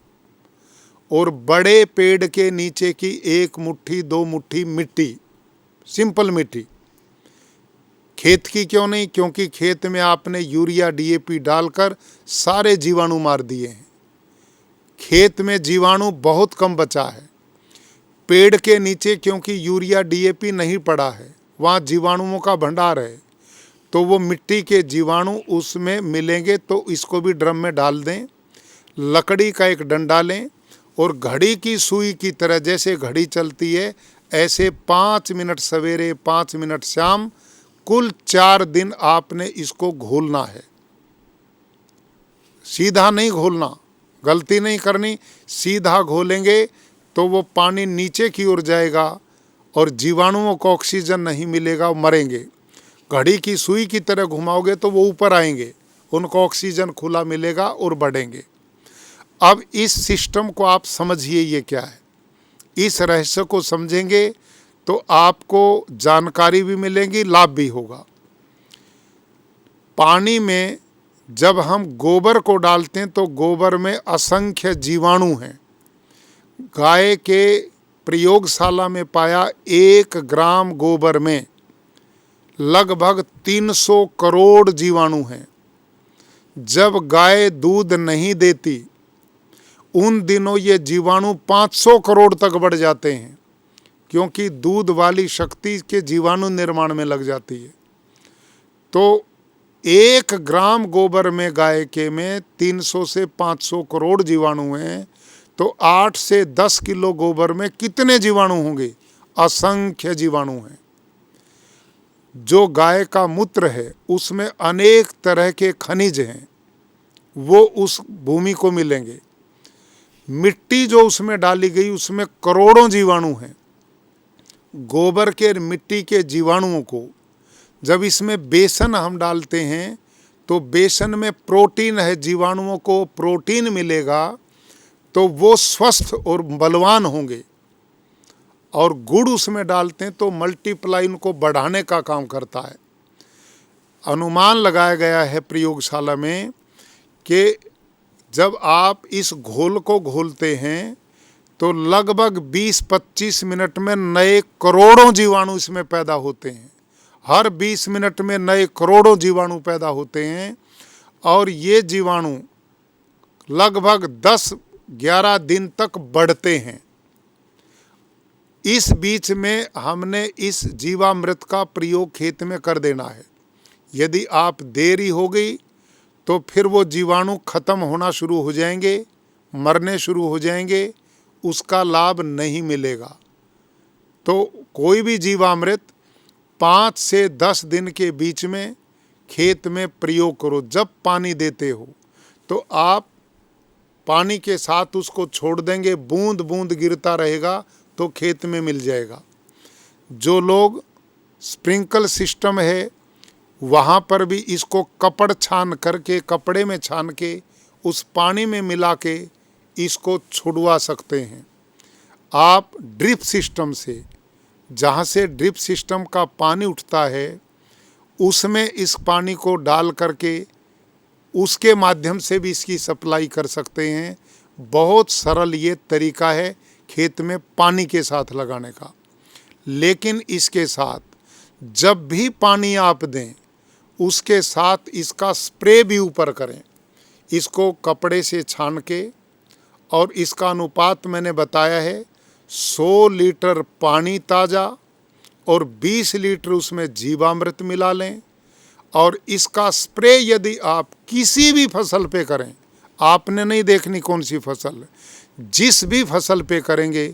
और बड़े पेड़ के नीचे की 1 मुट्ठी 2 मुट्ठी मिट्टी, सिंपल मिट्टी। खेत की क्यों नहीं, क्योंकि खेत में आपने यूरिया DAP डालकर सारे जीवाणु मार दिए हैं। खेत में जीवाणु बहुत कम बचा है। पेड़ के नीचे क्योंकि यूरिया DAP नहीं पड़ा है, वहाँ जीवाणुओं का भंडार है, तो वो मिट्टी के जीवाणु उसमें मिलेंगे। तो इसको भी ड्रम में डाल दें। लकड़ी का एक डंडा लें और घड़ी की सुई की तरह, जैसे घड़ी चलती है ऐसे 5 मिनट सवेरे, 5 मिनट शाम, कुल 4 दिन आपने इसको घोलना है। सीधा नहीं घोलना, गलती नहीं करनी। सीधा घोलेंगे तो वो पानी नीचे की ओर जाएगा और जीवाणुओं को ऑक्सीजन नहीं मिलेगा, वो मरेंगे। घड़ी की सुई की तरह घुमाओगे तो वो ऊपर आएंगे, उनको ऑक्सीजन खुला मिलेगा और बढ़ेंगे। अब इस सिस्टम को आप समझिए, ये क्या है। इस रहस्य को समझेंगे तो आपको जानकारी भी मिलेगी, लाभ भी होगा। पानी में जब हम गोबर को डालते हैं तो गोबर में असंख्य जीवाणु हैं। गाय के प्रयोगशाला में पाया 1 ग्राम गोबर में लगभग 300 करोड़ जीवाणु हैं। जब गाय दूध नहीं देती उन दिनों ये जीवाणु 500 करोड़ तक बढ़ जाते हैं, क्योंकि दूध वाली शक्ति के जीवाणु निर्माण में लग जाती है। तो 1 ग्राम गोबर में गाय के में 300 से 500 करोड़ जीवाणु हैं। तो 8 से 10 किलो गोबर में कितने जीवाणु होंगे? असंख्य जीवाणु हैं। जो गाय का मूत्र है उसमें अनेक तरह के खनिज हैं, वो उस भूमि को मिलेंगे। मिट्टी जो उसमें डाली गई उसमें करोड़ों जीवाणु हैं। गोबर के मिट्टी के जीवाणुओं को जब इसमें बेसन हम डालते हैं तो बेसन में प्रोटीन है, जीवाणुओं को प्रोटीन मिलेगा तो वो स्वस्थ और बलवान होंगे। और गुड़ उसमें डालते हैं तो मल्टीप्लाई, उनको बढ़ाने का काम करता है। अनुमान लगाया गया है प्रयोगशाला में कि जब आप इस घोल को घोलते हैं तो लगभग 20-25 मिनट में नए करोड़ों जीवाणु इसमें पैदा होते हैं। हर 20 मिनट में नए करोड़ों जीवाणु पैदा होते हैं और ये जीवाणु लगभग 10-11 दिन तक बढ़ते हैं। इस बीच में हमने इस जीवामृत का प्रयोग खेत में कर देना है। यदि आप देरी हो गई तो फिर वो जीवाणु खत्म होना शुरू हो जाएंगे, मरने शुरू हो जाएंगे, उसका लाभ नहीं मिलेगा। तो कोई भी जीवामृत 5 से 10 दिन के बीच में खेत में प्रयोग करो। जब पानी देते हो तो आप पानी के साथ उसको छोड़ देंगे, बूंद बूंद गिरता रहेगा तो खेत में मिल जाएगा। जो लोग स्प्रिंकल सिस्टम है वहाँ पर भी इसको कपड़ छान करके, कपड़े में छान के उस पानी में मिला के इसको छुड़वा सकते हैं। आप ड्रिप सिस्टम से, जहाँ से ड्रिप सिस्टम का पानी उठता है उसमें इस पानी को डाल करके उसके माध्यम से भी इसकी सप्लाई कर सकते हैं। बहुत सरल ये तरीका है खेत में पानी के साथ लगाने का। लेकिन इसके साथ जब भी पानी आप दें उसके साथ इसका स्प्रे भी ऊपर करें। इसको कपड़े से छान के, और इसका अनुपात मैंने बताया है 100 लीटर पानी ताज़ा और 20 लीटर उसमें जीवामृत मिला लें। और इसका स्प्रे यदि आप किसी भी फसल पे करें, आपने नहीं देखनी कौन सी फसल, जिस भी फसल पे करेंगे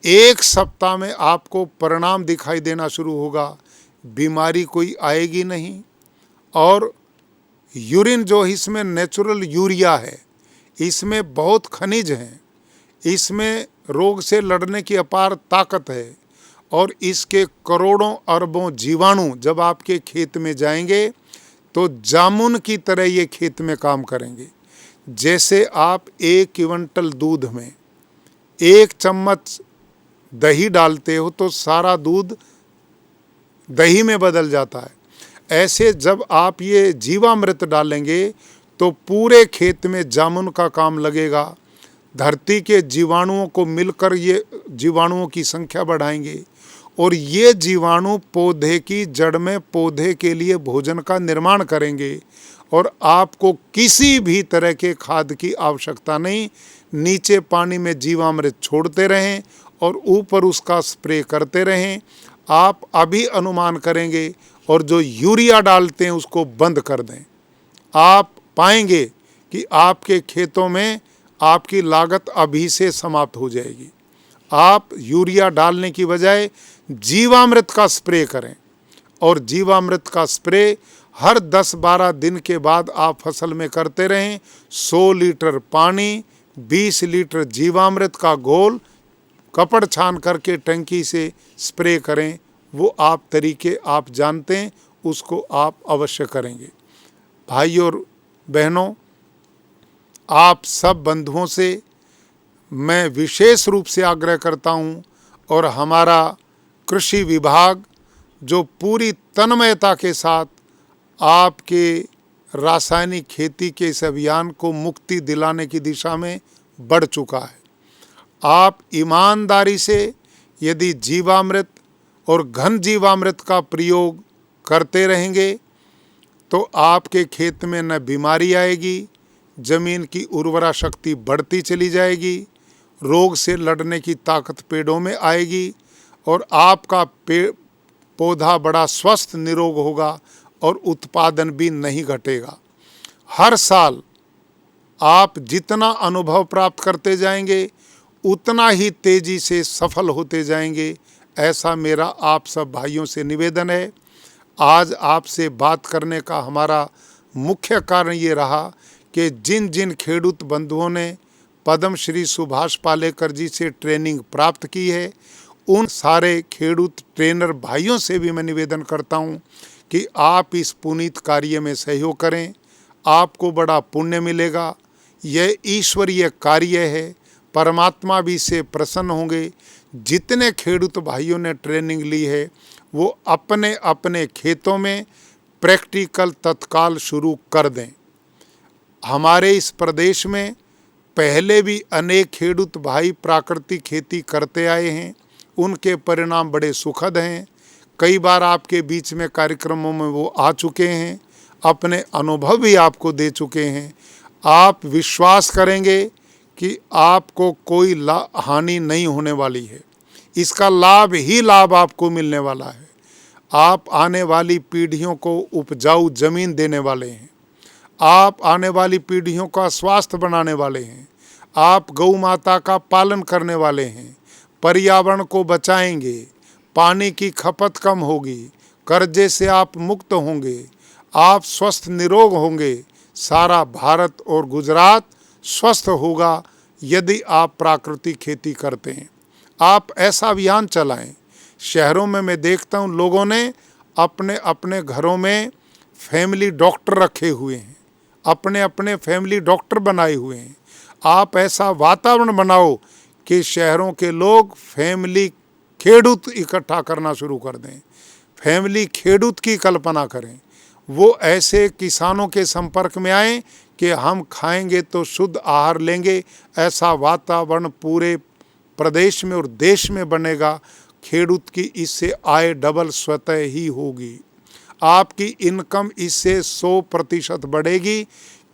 1 सप्ताह में आपको परिणाम दिखाई देना शुरू होगा, बीमारी कोई आएगी नहीं। और यूरिन जो इसमें नेचुरल यूरिया है, इसमें बहुत खनिज हैं, इसमें रोग से लड़ने की अपार ताकत है, और इसके करोड़ों अरबों जीवाणु जब आपके खेत में जाएंगे तो जामुन की तरह ये खेत में काम करेंगे। जैसे आप 1 क्विंटल दूध में 1 चम्मच दही डालते हो तो सारा दूध दही में बदल जाता है, ऐसे जब आप ये जीवामृत डालेंगे तो पूरे खेत में जामुन का काम लगेगा। धरती के जीवाणुओं को मिलकर ये जीवाणुओं की संख्या बढ़ाएंगे, और ये जीवाणु पौधे की जड़ में पौधे के लिए भोजन का निर्माण करेंगे, और आपको किसी भी तरह के खाद की आवश्यकता नहीं। नीचे पानी में जीवामृत छोड़ते रहें और ऊपर उसका स्प्रे करते रहें। आप अभी अनुमान करेंगे, और जो यूरिया डालते हैं उसको बंद कर दें। आप पाएंगे कि आपके खेतों में आपकी लागत अभी से समाप्त हो जाएगी। आप यूरिया डालने की बजाय जीवामृत का स्प्रे करें, और जीवामृत का स्प्रे हर 10-12 दिन के बाद आप फसल में करते रहें। 100 लीटर पानी, 20 लीटर जीवामृत का घोल कपड़ छान करके टंकी से स्प्रे करें। वो आप तरीके आप जानते हैं, उसको आप अवश्य करेंगे। भाइयों और बहनों, आप सब बंधुओं से मैं विशेष रूप से आग्रह करता हूँ, और हमारा कृषि विभाग जो पूरी तन्मयता के साथ आपके रासायनिक खेती के इस अभियान को मुक्ति दिलाने की दिशा में बढ़ चुका है। आप ईमानदारी से यदि जीवामृत और घन जीवामृत का प्रयोग करते रहेंगे तो आपके खेत में न बीमारी आएगी, जमीन की उर्वरा शक्ति बढ़ती चली जाएगी, रोग से लड़ने की ताकत पेड़ों में आएगी, और आपका पौधा बड़ा स्वस्थ निरोग होगा, और उत्पादन भी नहीं घटेगा। हर साल आप जितना अनुभव प्राप्त करते जाएंगे उतना ही तेजी से सफल होते जाएंगे, ऐसा मेरा आप सब भाइयों से निवेदन है। आज आपसे बात करने का हमारा मुख्य कारण ये रहा कि जिन जिन खेडूत बंधुओं ने पद्म श्री सुभाष पालेकर जी से ट्रेनिंग प्राप्त की है, उन सारे खेडूत ट्रेनर भाइयों से भी मैं निवेदन करता हूं कि आप इस पुनीत कार्य में सहयोग करें। आपको बड़ा पुण्य मिलेगा। यह ईश्वरीय कार्य है, परमात्मा भी इससे प्रसन्न होंगे। जितने खेडूत भाइयों ने ट्रेनिंग ली है वो अपने अपने खेतों में प्रैक्टिकल तत्काल शुरू कर दें। हमारे इस प्रदेश में पहले भी अनेक खेडूत भाई प्राकृतिक खेती करते आए हैं, उनके परिणाम बड़े सुखद हैं। कई बार आपके बीच में कार्यक्रमों में वो आ चुके हैं, अपने अनुभव भी आपको दे चुके हैं। आप विश्वास करेंगे कि आपको कोई हानि नहीं होने वाली है, इसका लाभ ही लाभ आपको मिलने वाला है। आप आने वाली पीढ़ियों को उपजाऊ जमीन देने वाले हैं, आप आने वाली पीढ़ियों का स्वास्थ्य बनाने वाले हैं, आप गौ माता का पालन करने वाले हैं, पर्यावरण को बचाएंगे, पानी की खपत कम होगी, कर्जे से आप मुक्त होंगे, आप स्वस्थ निरोग होंगे। सारा भारत और गुजरात स्वस्थ होगा यदि आप प्राकृतिक खेती करते हैं। आप ऐसा अभियान चलाएं। शहरों में मैं देखता हूं लोगों ने अपने अपने घरों में फैमिली डॉक्टर रखे हुए हैं, अपने अपने फैमिली डॉक्टर बनाए हुए हैं। आप ऐसा वातावरण बनाओ कि शहरों के लोग फैमिली खेडूत इकट्ठा करना शुरू कर दें, फैमिली खेडूत की कल्पना करें। वो ऐसे किसानों के संपर्क में आएं कि हम खाएंगे तो शुद्ध आहार लेंगे, ऐसा वातावरण पूरे प्रदेश में और देश में बनेगा। खेडूत की इससे आय डबल स्वतः ही होगी, आपकी इनकम इससे 100% बढ़ेगी,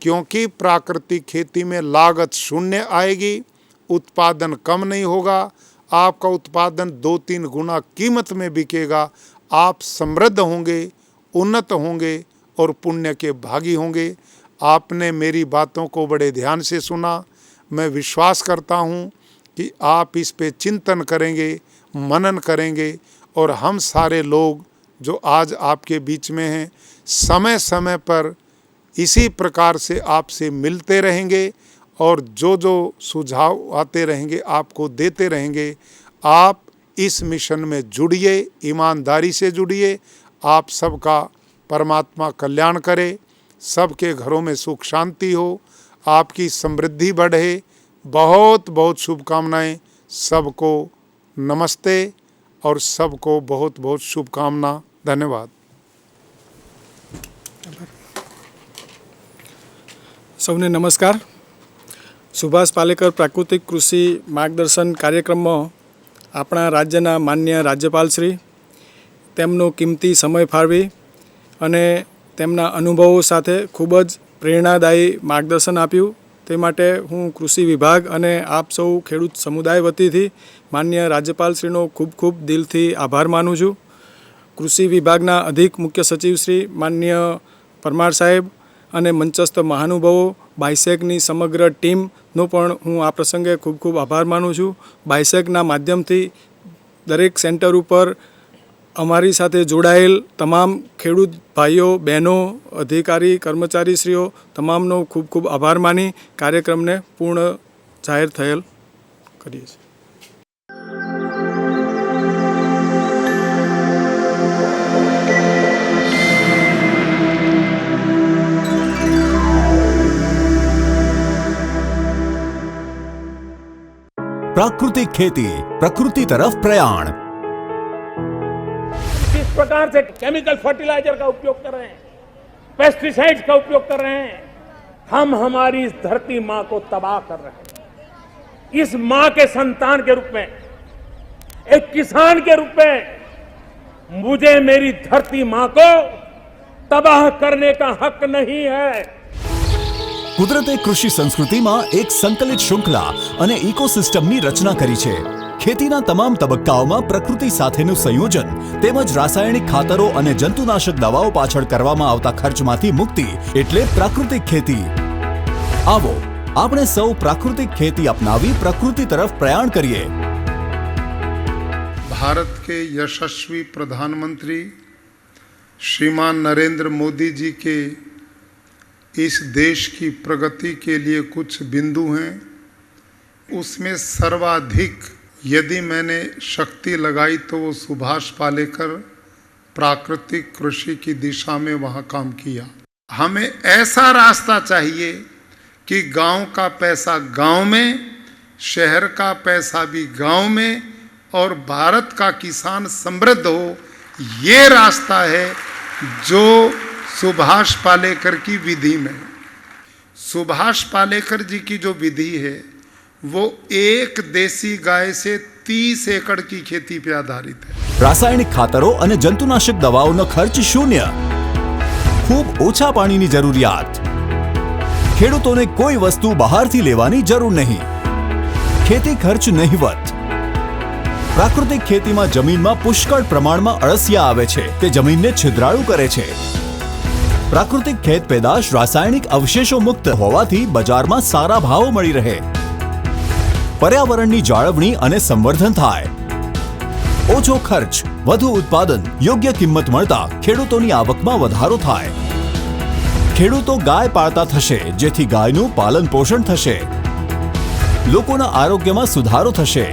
क्योंकि प्राकृतिक खेती में लागत शून्य आएगी, उत्पादन कम नहीं होगा, आपका उत्पादन 2-3 गुना कीमत में बिकेगा। आप समृद्ध होंगे, उन्नत होंगे और पुण्य के भागी होंगे। आपने मेरी बातों को बड़े ध्यान से सुना। मैं विश्वास करता हूँ कि आप इस पे चिंतन करेंगे, मनन करेंगे और हम सारे लोग जो आज आपके बीच में हैं समय समय पर इसी प्रकार से आपसे मिलते रहेंगे और जो जो सुझाव आते रहेंगे आपको देते रहेंगे। आप इस मिशन में जुड़िए, ईमानदारी से जुड़िए। आप सबका परमात्मा कल्याण करे, सबके घरों में सुख शांति हो, आपकी समृद्धि बढ़े। बहुत बहुत शुभकामनाएं। सबको नमस्ते और सबको बहुत बहुत शुभकामना। धन्यवाद। સૌને નમસ્કાર. સુભાષ પાલેકર પ્રાકૃતિક કૃષિ માર્ગદર્શન કાર્યક્રમમાં આપણા રાજ્યના માન્ય રાજ્યપાલશ્રી તેમનો કિંમતી સમય ફાળવી અને તેમના અનુભવો સાથે ખૂબ જ પ્રેરણાદાયી માર્ગદર્શન આપ્યું. તે માટે હું કૃષિ વિભાગ અને આપ સૌ ખેડૂત સમુદાય વતીથી માન્ય રાજ્યપાલશ્રીનો ખૂબ ખૂબ દિલથી આભાર માનું છું. કૃષિ વિભાગના અધિક મુખ્ય સચિવ શ્રી માન્ય પરમાર સાહેબ અને મંચસ્થ મહાનુભાવો બાયસેગની સમગ્ર ટીમનો પણ હું આ પ્રસંગે ખૂબ ખૂબ આભાર માનું છું. બાયસેગના માધ્યમથી દરેક સેન્ટર ઉપર અમારી સાથે જોડાયેલ તમામ ખેડૂત ભાઈઓ બહેનો અધિકારી કર્મચારીશ્રીઓ તમામનો ખૂબ ખૂબ આભાર માની કાર્યક્રમને પૂર્ણ જાહેર થયેલ કરીએ છીએ. प्राकृतिक खेती, प्रकृति तरफ प्रयाण। किस प्रकार से केमिकल फर्टिलाइजर का उपयोग कर रहे हैं, पेस्टिसाइड्स का उपयोग कर रहे हैं, हम हमारी इस धरती मां को तबाह कर रहे हैं। इस मां के संतान के रूप में, एक किसान के रूप में मुझे मेरी धरती मां को तबाह करने का हक नहीं है। કુદરતે કૃષિ સંસ્કૃતિમાં એક સંકલિત શૃંખલા અને ઇકોસિસ્ટમની રચના કરી છે. ખેતીના તમામ તબક્કાઓમાં પ્રકૃતિ સાથેનું સંયોજન તેમજ રાસાયણિક ખાતરો અને જંતુનાશક દવાઓ પાછળ કરવામાં આવતા ખર્ચમાંથી મુક્તિ એટલે પ્રાકૃતિક खेती. આવો આપણે સૌ પ્રાકૃતિક खेती અપનાવી પ્રકૃતિ તરફ પ્રયાણ કરીએ. भारत के यशस्वी प्रधानमंत्री श्रीमान नरेंद्र मोदी जी के इस देश की प्रगति के लिए कुछ बिंदु हैं। उसमें सर्वाधिक यदि मैंने शक्ति लगाई तो वो सुभाष पालेकर प्राकृतिक कृषि की दिशा में वहाँ काम किया। हमें ऐसा रास्ता चाहिए कि गांव का पैसा गांव में, शहर का पैसा भी गांव में और भारत का किसान समृद्ध हो। ये रास्ता है जो सुभाष पालेकर की विधि में। सुभाष पालेकर जी की जो विधि है वो एक देसी गाय से 30 एकड़ की खेती पे आधारित है. રાસાયણિક ખાતરો અને જંતુનાશક દવાઓનો ખર્ચ શૂન્ય. ખૂબ ઓછા પાણીની જરૂરિયાત. ખેડૂતોને કોઈ વસ્તુ બહારથી લેવાની જરૂર નહીં. ખેતી ખર્ચ નહિવત. પ્રાકૃતિક ખેતીમાં જમીનમાં પુષ્કળ પ્રમાણમાં અળસિયા આવે છે તે જમીનને છિદ્રાળુ કરે છે. પ્રાકૃતિક ખેત પેદાશ રાસાયણિક અવશેષો મુક્ત હોવાથી બજારમાં સારા ભાવ મળી રહે. પર્યાવરણની જાળવણી અને સંવર્ધન થાય. ઓછો ખર્ચ, વધુ ઉત્પાદન, યોગ્ય કિંમત મળતા ખેડૂતોની આવકમાં વધારો થાય. ખેડૂતો ગાય પાળતા થશે જેથી ગાયનું પાલન પોષણ થશે. લોકોના આરોગ્યમાં સુધારો થશે.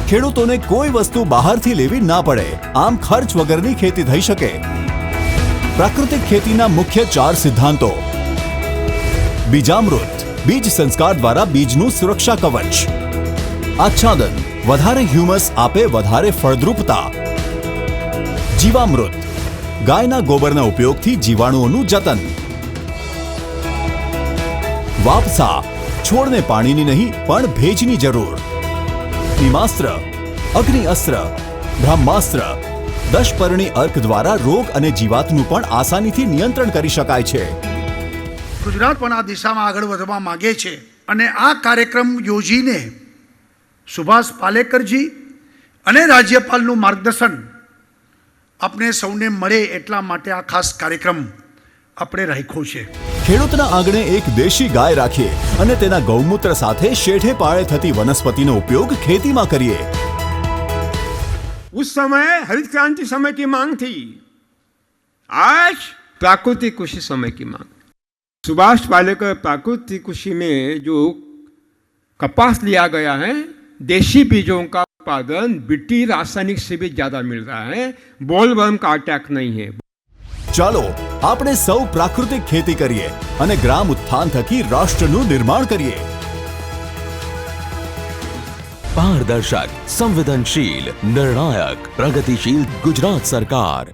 ખેડૂતોને કોઈ વસ્તુ બહારથી લેવી ના પડે. આમ ખર્ચ વગરની ખેતી થઈ શકે. પ્રાકૃતિક ખેતીના મુખ્ય 4 સિદ્ધાંતો. બીજામૃત, બીજ સંસ્કાર દ્વારા બીજનું સુરક્ષા કવચ. આચ્છાદન, વધારે હ્યુમસ આપે વધારે ફળદ્રુપતા. જીવામૃત, ગાયના ગોબરના ઉપયોગથી જીવાણુઓનું જતન. વાપસા, છોડને પાણીની નહીં પણ ભેજની જરૂર. નિમાસ્ત્ર, અગ્નિ અસ્ત્ર, બ્રહ્માસ્ત્ર, 10 પરણી અર્ક દ્વારા રોગ અને જીવાતનું પણ આસાનીથી નિયંત્રણ કરી શકાય છે. ગુજરાત પણ આ દિશામાં આગળ વધવા માંગે છે અને આ કાર્યક્રમ યોજીને સુભાષ પાલેકરજી અને રાજ્યપાલનું માર્ગદર્શન આપણે સૌને મળે એટલા માટે આ ખાસ કાર્યક્રમ આપણે રાખ્યો છે. ખેડૂતના આંગણે એક દેશી ગાય રાખીએ અને તેના ગૌમૂત્ર સાથે શેઠે પાળે થતી વનસ્પતિનો ઉપયોગ ખેતીમાં કરીએ। उस समय हरित क्रांति समय की मांग थी, आज प्राकृतिक कृषि समय की मांग। सुभाष पालेकर प्राकृतिक कृषि में जो कपास लिया गया है, देशी बीजों का उत्पादन बीटी रासायनिक से भी ज्यादा मिल रहा है, बोलवर्म का अटैक नहीं है। ચાલો આપણે સૌ પ્રાકૃતિક ખેતી કરીએ અને ગ્રામ ઉત્થાન થકી રાષ્ટ્રનું નિર્માણ કરીએ। पारदर्शक, संवेदनशील, निर्णायक, प्रगतिशील गुजरात सरकार।